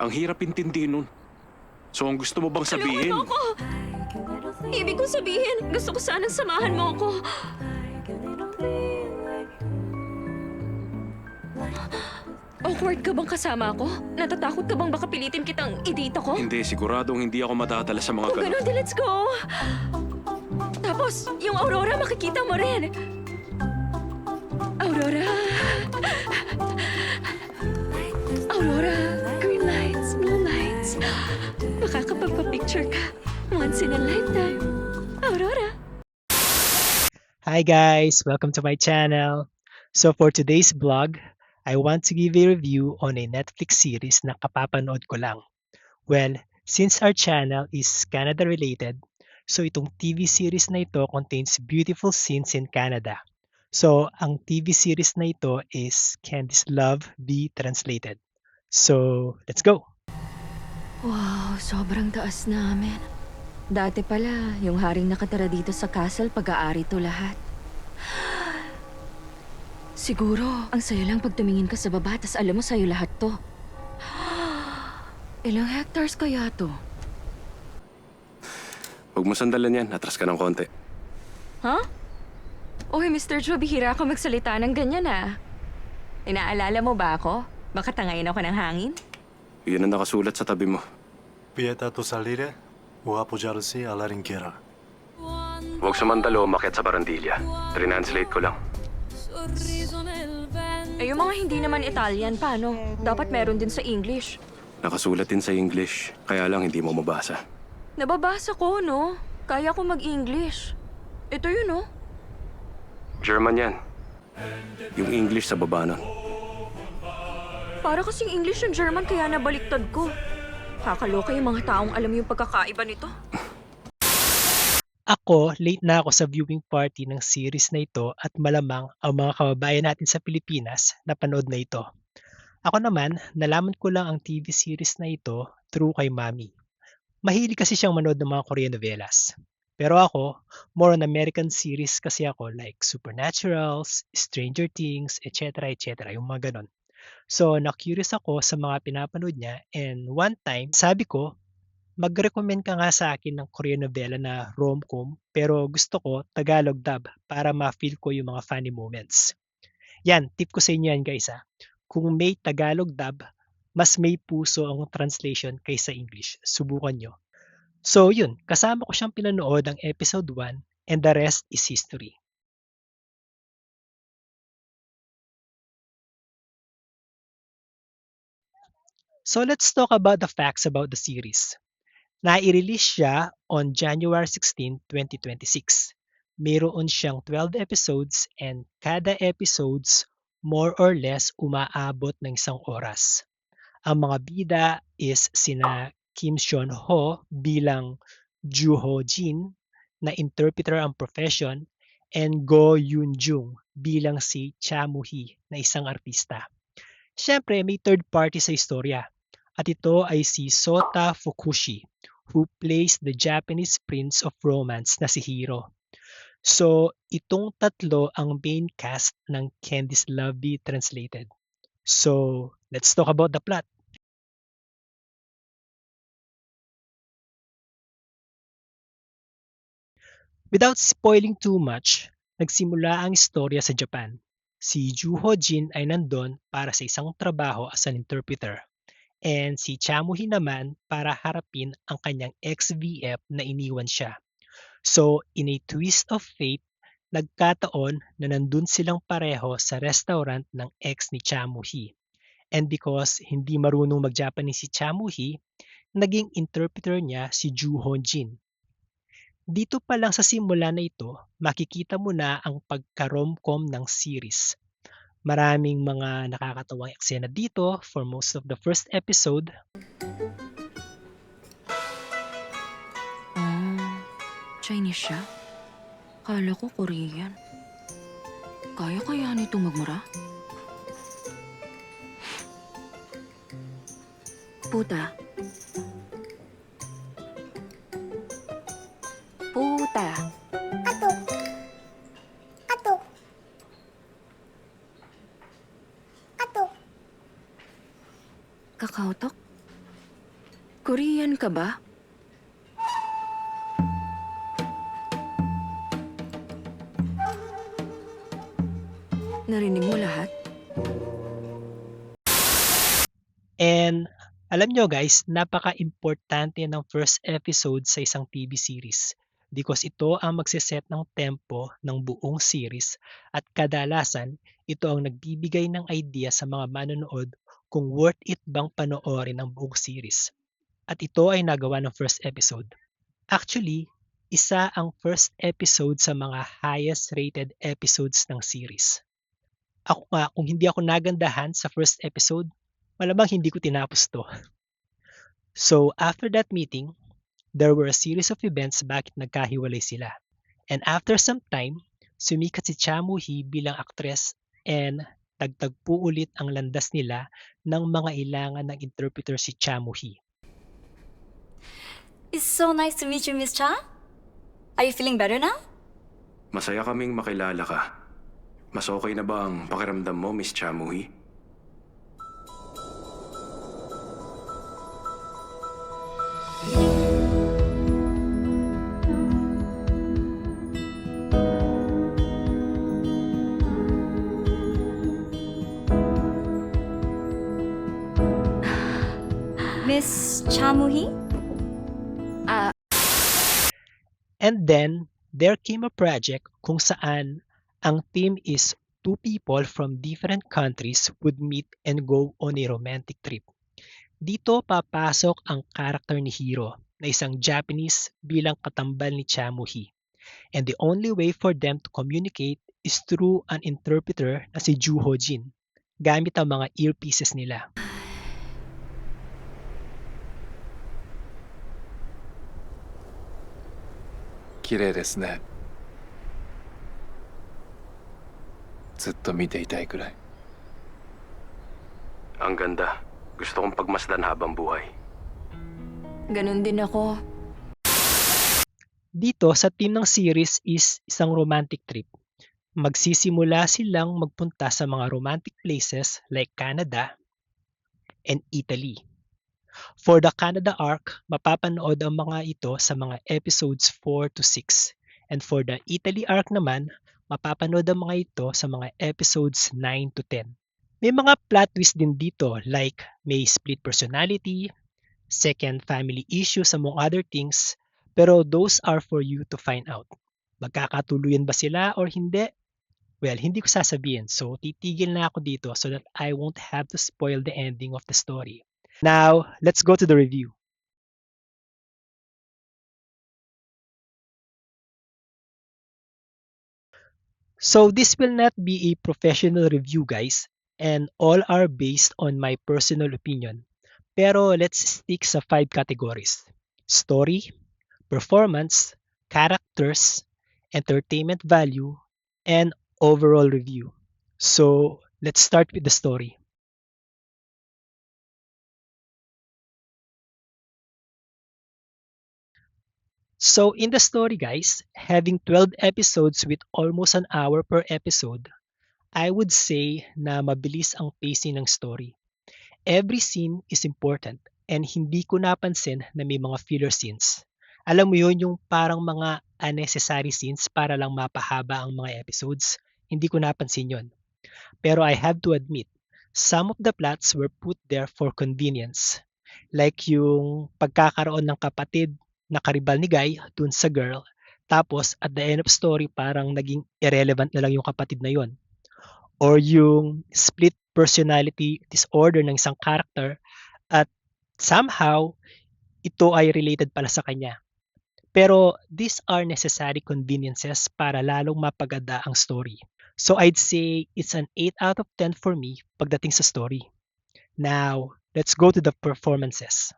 Ang hirap intindihin nun. So, ang gusto mo bang sabihin? Tulungan mo ako! Ibig kong sabihin, gusto ko sanang samahan mo ako. Awkward ka bang kasama ako? Natatakot ka bang baka pilitin kitang i-date ako? Hindi, siguradong hindi ako madadala sa mga Kung ganun. ganun, di let's go! Tapos, yung Aurora makikita mo rin. Aurora! Aurora! Green lights, blue lights. Makakapagpa-picture ka. Once in a lifetime. Aurora! Hi guys, welcome to my channel. So for today's vlog, I want to give a review on a Netflix series na kapapanood ko lang. Well, since our channel is Canada related, so itong TV series na ito contains beautiful scenes in Canada. So ang TV series na ito is Candice Love Be Translated. So let's go! Wow, sobrang taas namin. Dati pala, yung haring nakatira dito sa castle, pag-aari to lahat. Siguro, ang saya lang pag tumingin ka sa baba, tas alam mo sa'yo lahat to. Ilang hectares kaya to? Huwag mo sandalan yan. Atras ka ng konti. Ha? Oy, Mr. Joe, bihira ka magsalita ng ganyan ah. Inaalala mo ba ako? Baka tangayin ako ng hangin? Yun ang nakasulat sa tabi mo. Pieta tu salire o apoyarse a la rinquera. Huwag sumandalo, umakyat sa barandilya. Translate ko lang. Eh, yung mga hindi naman Italian, paano? Dapat meron din sa English. Nakasulat din sa English, kaya lang hindi mo mabasa. Nababasa ko, no? Kaya ko mag-English. Ito yun, no? German yan. Yung English sa baba nun. Para kasing English yung German, kaya nabaliktad ko. Kakaloka yung mga taong alam yung pagkakaiba nito. Ako, late na ako sa viewing party ng series na ito at malamang ang mga kababayan natin sa Pilipinas na panood na ito. Ako naman, nalaman ko lang ang TV series na ito through kay Mami. Mahilig kasi siyang manood ng mga Korean novelas. Pero ako, more on American series kasi ako like Supernaturals, Stranger Things, etc. etc. yung mga ganon. So, na-curious ako sa mga pinapanood niya and one time, sabi ko, mag-recommend ka nga sa akin ng Korean novela na rom-com pero gusto ko Tagalog dub para ma-feel ko yung mga funny moments. Yan, tip ko sa inyo yan guys ha. Kung may Tagalog dub, mas may puso ang translation kaysa English. Subukan nyo. So yun, kasama ko siyang pinanood ang episode 1 and the rest is history. So let's talk about the facts about the series. Nai-release siya on January 16, 2026. Mayroon siyang 12 episodes and kada episodes more or less umaabot ng 1 oras. Ang mga bida is sina Kim Seon Ho bilang Joo Ho Jin na interpreter ang profession and Go Yoon Jung bilang si Cha Moo Hee na isang artista. Siyempre may third party sa istorya at ito ay si Sota Fukushi who plays the Japanese Prince of Romance na si Hiro. So itong tatlo ang main cast ng Candice Love Be Translated. So let's talk about the plot. Without spoiling too much, nagsimula ang istorya sa Japan. Si Joo Ho Jin ay nandun para sa isang trabaho as an interpreter. And si Cha Moo Hee naman para harapin ang kanyang ex-VF na iniwan siya. So, in a twist of fate, nagkataon na nandun silang pareho sa restaurant ng ex ni Cha Moo Hee. And because hindi marunong mag-Japanese si Cha Moo Hee, naging interpreter niya si Joo Ho Jin. Dito pa lang sa simula na ito, makikita mo na ang pagka-romcom ng series. Maraming mga nakakatawang eksena dito for most of the first episode. Chinese siya? Kala ko Korean. Kaya nito magmura? Puta. Puta. Kakautok? Korean ka ba? Narinig mo lahat? And alam nyo guys, napaka-importante ng first episode sa isang TV series because ito ang magsiset ng tempo ng buong series at kadalasan ito ang nagbibigay ng idea sa mga manonood kung worth it bang panoorin ang buong series. At ito ay nagawa ng first episode. Actually, isa ang first episode sa mga highest rated episodes ng series. Ako nga, kung hindi ako nagandahan sa first episode, malamang hindi ko tinapos to. So, after that meeting, there were a series of events bakit nagkahiwalay sila. And after some time, sumikat si Cha Moo-hee bilang aktres and tagtagpo ulit ang landas nila ng mga ilangan ng interpreter si Cha Moo-hee. It's so nice to meet you, Miss Cha. Are you feeling better now? Masaya kaming makilala ka. Mas okay na ba ang pakiramdam mo, Miss Cha Moo-hee? Miss Cha Moo-hee? And then, there came a project kung saan ang team is two people from different countries would meet and go on a romantic trip. Dito papasok ang karakter ni Hiro na isang Japanese bilang katambal ni Cha Moo-hee. And the only way for them to communicate is through an interpreter na si Joo Ho-jin gamit ang mga earpieces nila. 綺麗ですね。ずっと見ていたいくらい。 Ang ganda. Gusto kong pagmasdan habang buhay. Ganun din ako. Dito sa team ng series is isang romantic trip. Magsisimula silang magpunta sa mga romantic places like Canada and Italy. For the Canada arc, mapapanood ang mga ito sa mga episodes 4 to 6. And for the Italy arc naman, mapapanood ang mga ito sa mga episodes 9 to 10. May mga plot twist din dito like may split personality, second family issues among other things, pero those are for you to find out. Magkakatuluyan ba sila or hindi? Well, hindi ko sasabihin, so titigil na ako dito so that I won't have to spoil the ending of the story. Now, let's go to the review. So this will not be a professional review guys, and all are based on my personal opinion. Pero let's stick sa 5 categories. Story, performance, characters, entertainment value, and overall review. So let's start with the story. So in the story guys, having 12 episodes with almost an hour per episode, I would say na mabilis ang pacing ng story. Every scene is important and hindi ko napansin na may mga filler scenes. Alam mo yun, yung parang mga unnecessary scenes para lang mapahaba ang mga episodes. Hindi ko napansin yun. Pero I have to admit, some of the plots were put there for convenience. Like yung pagkakaroon ng kapatid na karibal ni Guy dun sa girl. Tapos at the end of story parang naging irrelevant na lang yung kapatid na yon. Or yung split personality disorder ng isang character at somehow ito ay related pala sa kanya. Pero these are necessary conveniences para lalong mapaganda ang story. So I'd say it's an 8 out of 10 for me pagdating sa story. Now, let's go to the performances.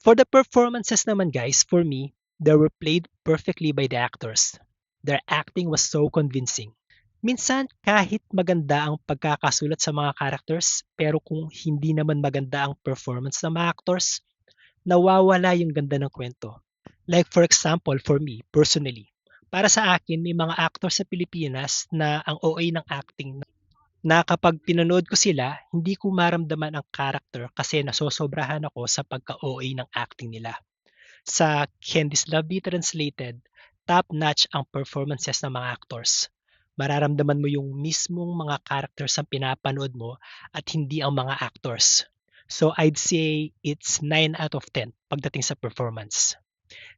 For the performances naman guys, for me, they were played perfectly by the actors. Their acting was so convincing. Minsan kahit maganda ang pagkakasulat sa mga characters, pero kung hindi naman maganda ang performance ng mga actors, nawawala yung ganda ng kwento. Like for example, for me, personally, para sa akin may mga actors sa Pilipinas na ang OA ng acting na kapag pinanood ko sila, hindi ko maramdaman ang character kasi nasosobrahan ako sa pagka-OA ng acting nila. Sa Candice Love Translated, top-notch ang performances ng mga actors. Mararamdaman mo yung mismong mga characters ang pinapanood mo at hindi ang mga actors. So I'd say it's 9 out of 10 pagdating sa performance.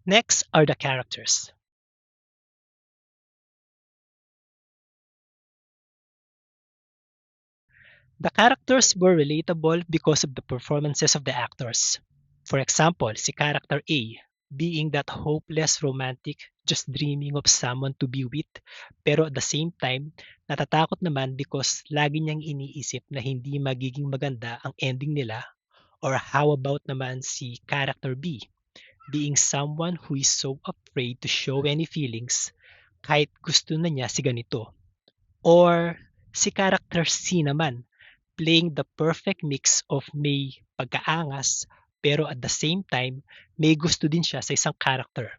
Next are the characters. The characters were relatable because of the performances of the actors. For example, si character A, being that hopeless romantic, just dreaming of someone to be with, pero at the same time, natatakot naman because lagi niyang iniisip na hindi magiging maganda ang ending nila. Or how about naman si character B, being someone who is so afraid to show any feelings kahit gusto na niya si ganito. Or si character C naman, playing the perfect mix of may pagkaangas pero at the same time, may gusto din siya sa isang character.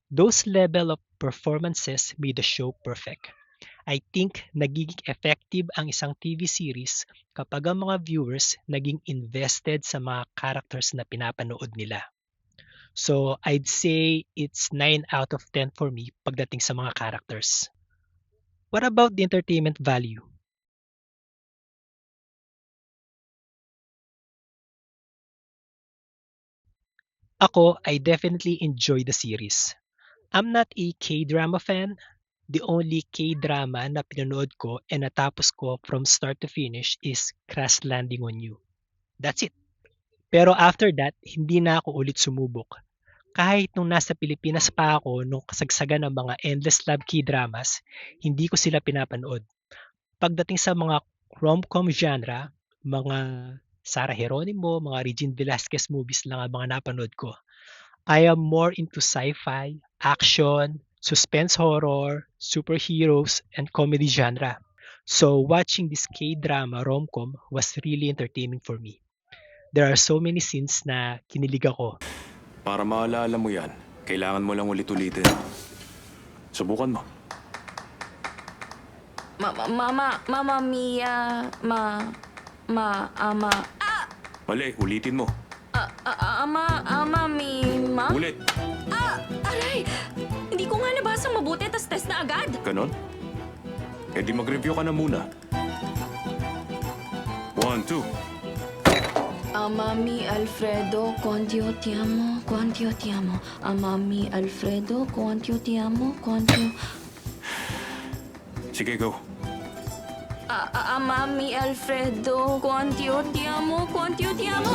Those level of performances made the show perfect. I think nagiging effective ang isang TV series kapag ang mga viewers naging invested sa mga characters na pinapanood nila. So I'd say it's 9 out of 10 for me pagdating sa mga characters. What about the entertainment value? Ako, I definitely enjoy the series. I'm not a K-drama fan. The only K-drama na pinanood ko and natapos ko from start to finish is Crash Landing on You. That's it. Pero after that, hindi na ako ulit sumubok. Kahit nung nasa Pilipinas pa ako nung kasagsagan ng mga endless love K-dramas, hindi ko sila pinapanood. Pagdating sa mga rom-com genre, mga Sarah Geronimo, mga Regine Velasquez movies lang ang mga napanood ko. I am more into sci-fi, action, suspense horror, superheroes, and comedy genre. So watching this K-drama rom-com was really entertaining for me. There are so many scenes na kinilig ako. Para maalala mo yan, kailangan mo lang ulit-ulitin. Subukan mo. Mama Mia, ama, Mali, ulitin mo. Mima? Ulit. Aray! Hindi ko nga nabasang mabuti, tas test na agad. Ganon? Eh di mag-review ka na muna. 1, 2. Amami Alfredo, quantio ti amo, quantio ti amo. Amami Alfredo, quantio ti amo, quantio... Sige, go. Amami Alfredo, quantio ti amo, quantio ti amo.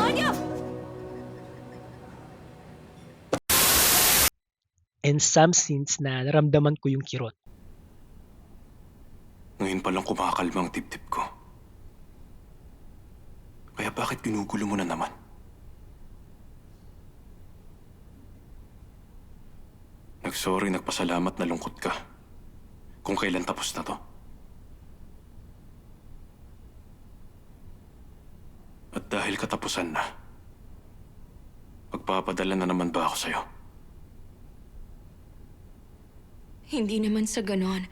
And some scenes na naramdaman ko yung kirot. Ngayon palang kumakalma ang tip-tip ko. Kaya bakit ginugulo mo na naman? Nagsorry, nagpasalamat na lungkot ka. Kung kailan tapos na to. At dahil katapusan na, magpapadala na naman ba ako sa'yo? Hindi naman sa ganon.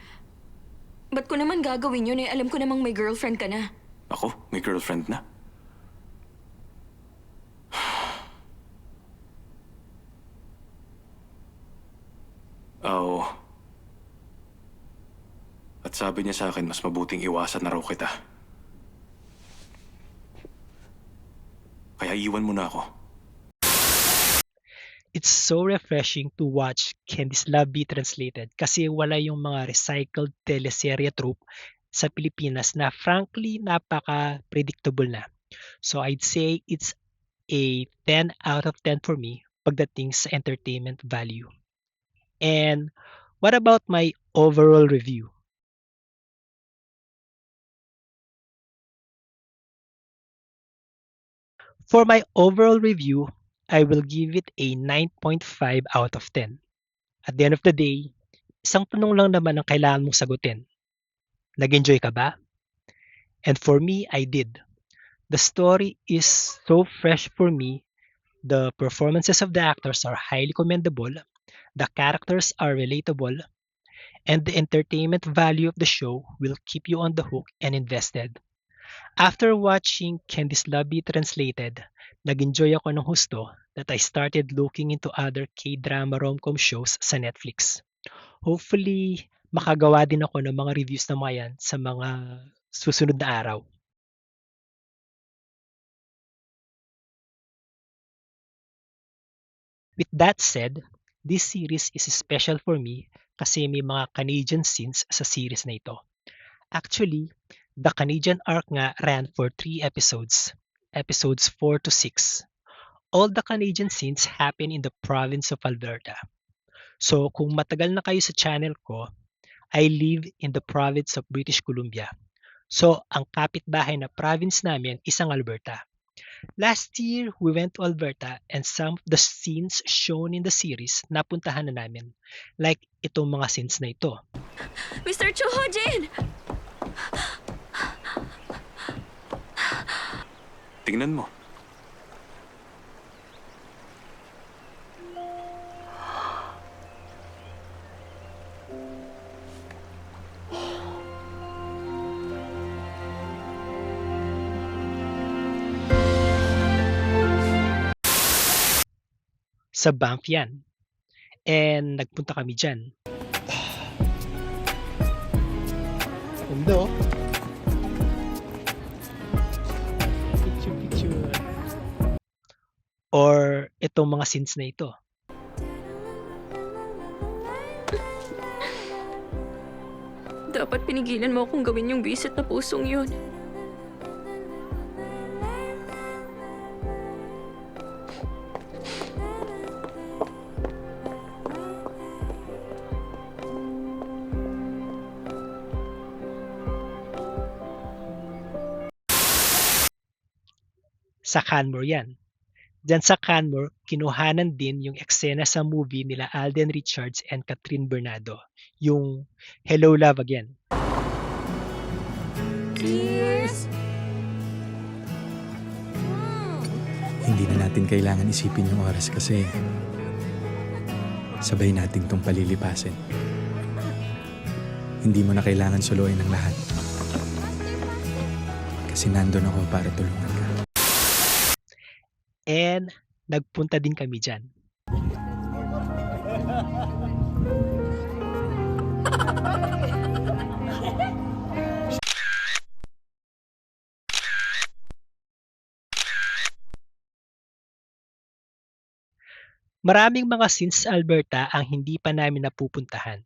Ba't ko naman gagawin yun alam ko namang may girlfriend ka na. Ako? May girlfriend na? Oo. At sabi niya sa akin, mas mabuting iwasan na raw kita. Kaya iwan mo na ako. It's so refreshing to watch Candice Love Translated kasi wala yung mga recycled teleserye trope sa Pilipinas na frankly napaka-predictable na. So I'd say it's a 10 out of 10 for me pagdating sa entertainment value. And what about my overall review? For my overall review, I will give it a 9.5 out of 10. At the end of the day, isang tanong lang naman ang kailangan mong sagutin. Nag-enjoy ka ba? And for me, I did. The story is so fresh for me. The performances of the actors are highly commendable. The characters are relatable. and the entertainment value of the show will keep you on the hook and invested. After watching Candice Lobby Translated, nag-enjoy ako ng husto that I started looking into other K-drama rom-com shows sa Netflix. Hopefully, makagawa din ako ng mga reviews na mga yan sa mga susunod na araw. With that said, this series is special for me kasi may mga Canadian scenes sa series na ito. Actually, the Canadian arc nga ran for 3 episodes, episodes 4 to 6. All the Canadian scenes happen in the province of Alberta. So kung matagal na kayo sa channel ko, I live in the province of British Columbia. So ang kapitbahay na province namin is ang Alberta. Last year, we went to Alberta and some of the scenes shown in the series napuntahan na namin. Like itong mga scenes na ito. Mr. Cho Ho-jin! Tingnan mo. Sa Banff yan. And nagpunta kami dyan. Ganda oh. Picture. Or itong mga scenes na ito. Dapat pinigilan mo akong gawin yung bisit na pusong yun. Sa Canmore yan. Diyan sa Canmore, kinuhanan din yung eksena sa movie nila Alden Richards and Catherine Bernardo. Yung Hello Love Again. Cheers! Hindi na natin kailangan isipin yung oras kasi sabay nating tong palilipasin. Hindi mo na kailangan suluin ang lahat. Kasi nandun ako para tulungan ka. And nagpunta din kami dyan. Maraming mga scenes sa Alberta ang hindi pa namin napupuntahan.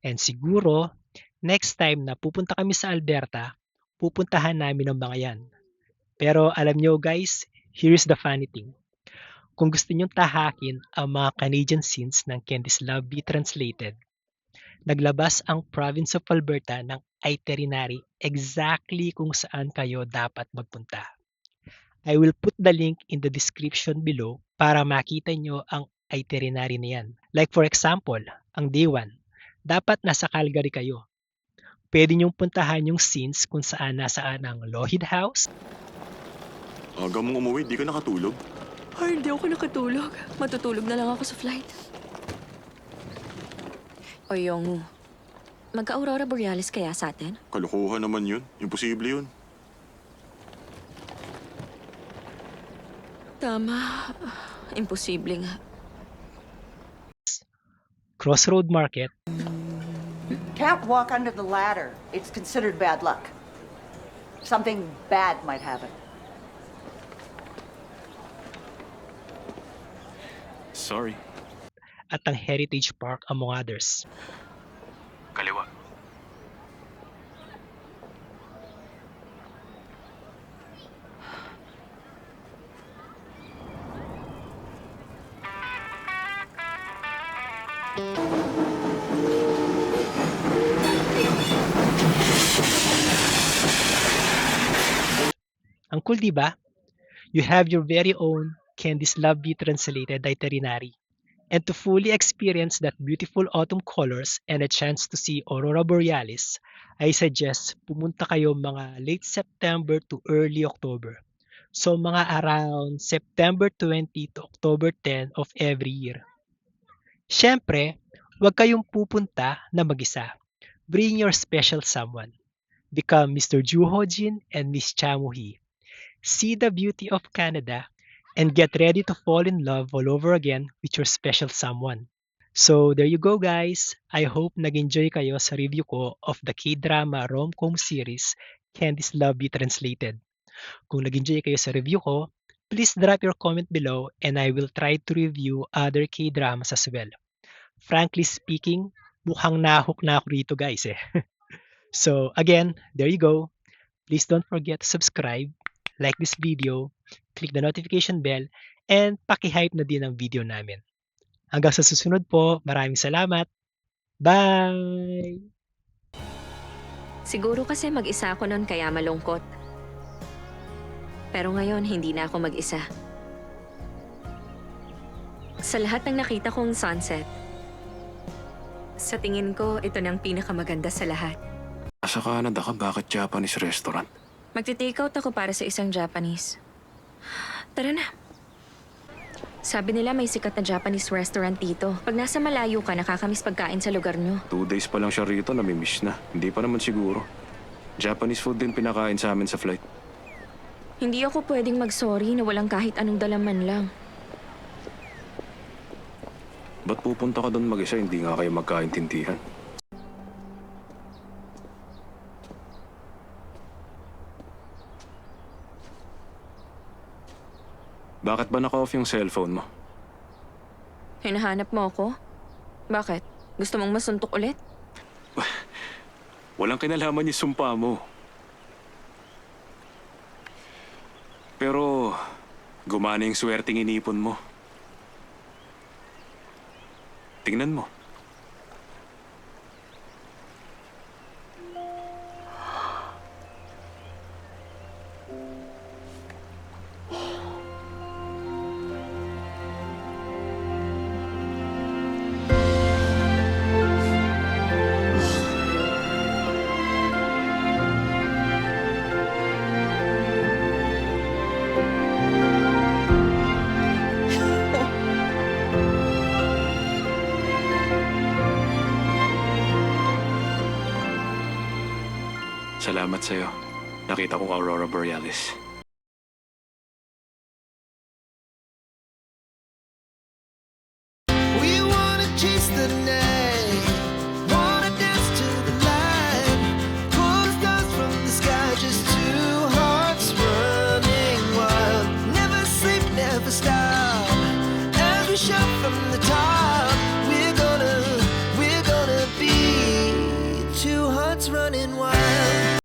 And siguro, next time na pupunta kami sa Alberta, pupuntahan namin ang mga yan. Pero alam nyo guys, here's the funny thing. Kung gusto nyong tahakin ang mga Canadian scenes ng Candice Lobby Translated, naglabas ang province of Alberta ng itinerary exactly kung saan kayo dapat magpunta. I will put the link in the description below para makita nyo ang itinerary na yan. Like for example, ang day 1, dapat nasa Calgary kayo. Pwede nyong puntahan yung scenes kung saan nasaan ang Lougheed House, Aga mong umuwi, di ka nakatulog? Ay, hindi ako nakatulog. Matutulog na lang ako sa flight. O yung... Magka-Aurora Borealis kaya sa atin? Kalokohan naman yun. Imposible yun. Tama. Imposible nga. Crossroad Market, Can't walk under the ladder. It's considered bad luck. Something bad might happen. Sorry. at ang Heritage Park among others. Kaliwa. Ang cool, di ba? You have your very own Candice Lobby translated itinerary. And to fully experience that beautiful autumn colors and a chance to see Aurora Borealis, I suggest pumunta kayo mga late September to early October. So mga around September 20 to October 10 of every year. Siyempre, Huwag kayong pupunta na mag-isa. Bring your special someone. Become Mr. Ju Ho-jin and Miss Cha Moo-hee. See the beauty of Canada and get ready to fall in love all over again with your special someone. So there you go guys. I hope nag-enjoy kayo sa review ko of the K-drama rom-com series Candy's Love Be Translated. Kung nag-enjoy kayo sa review ko, please drop your comment below and I will try to review other K-dramas as well. Frankly speaking, mukhang nahook na ako rito guys eh. So again, there you go. Please don't forget to subscribe, like this video, click the notification bell, and paki-hype na din ang video namin. Hanggang sa susunod po, maraming salamat. Bye! Siguro kasi mag-isa ako noon kaya malungkot. Pero ngayon, hindi na ako mag-isa. Sa lahat ng nakita kong sunset, sa tingin ko, ito na ang pinakamaganda sa lahat. Sa Canada ka, bakit Japanese restaurant? Magti-takeout ako para sa isang Japanese. Tara na. Sabi nila may sikat na Japanese restaurant dito. Pag nasa malayo ka, nakakamiss pagkain sa lugar nyo. 2 days pa lang siya rito, namimiss na. Hindi pa naman siguro. Japanese food din pinakain sa amin sa flight. Hindi ako pwedeng mag-sorry na walang kahit anong dalaman lang. Ba't pupunta ka doon mag-isa, hindi nga kayo magkaintindihan? Bakit ba naka-off yung cellphone mo? Hinahanap mo ako? Bakit? Gusto mong masuntok ulit? Walang kinalaman yung sumpa mo. Pero, gumana yung swerteng inipon mo. Tingnan mo. Salamat sa'yo. Nakita kong Aurora Borealis.